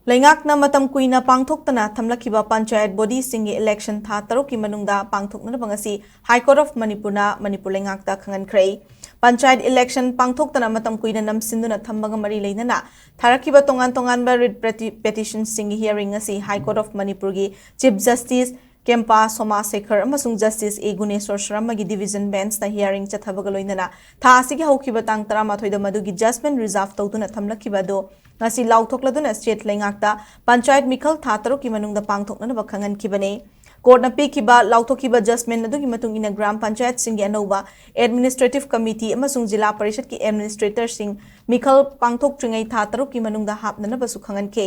Leingakna matam kuina pangthoktana thamlakhiba panchayat body singi election tha taruki manungda pangthoknaba ngasi High Court of Manipur Leingakta Khanghankhre panchayat election pangthoktana matam kuina namsinduna thambaga mari leinana tharakiba tongan writ petition singi hearing ngasi High Court of Manipur gi Chief Justice Kempa Soma Sekhar amasung Justice E Guneswar Sharma gi division bench na hearing chathabaga loinana tha asigi haukiba tang 13 da madugi judgment reserve tawduna thamlakhiba do ngasi lauthokladuna state Leingakta Panchayat Mikhal Thaa taruki manungda pangthoknaba khanghankhibane Court na pikiba lauthokiba judgment adugi matung ina Gram Panchayat singi anova Administrative Committee amasung Jila Parishad ki Administrator sing Mikhal pangthokringai Thaa taruki manungda hapnanaba su khanghankhe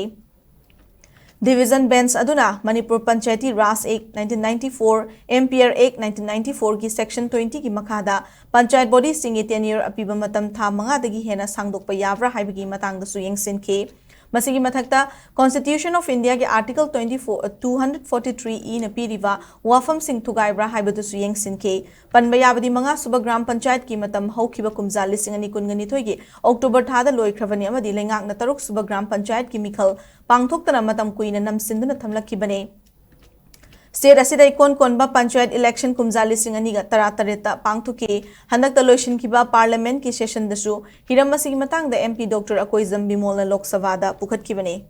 Division Bench aduna Manipur Panchayati Ras Act 1994 MPR Act 1994 ki Section 20 ki makhada Panchayat Body singi tenure apiba matam tha manga dagi hena sangdokpa yabra haibagi matangda su yengsinkhe Masigi mathakta Constitution of India ki Article 243E na piriva wafam sing thugaibra haibadu su yengsinkhe panba yabadi manga suba Gram Panchayat ki matam haukiba kumja lising ani kungani thoigi October thada loikravani amadi Leingakna taruk suba Gram Panchayat ki Mikhal pangthoktana matam kuina namsinduna thamlakhibane State asida ikon konba panchayat election kumjali singani ga tara pangthuki handak loishin kiba parliament ki session dasu hiram masigi matang da MP Dr. Akoizam Bimola Lok Sabha da pukhat kibane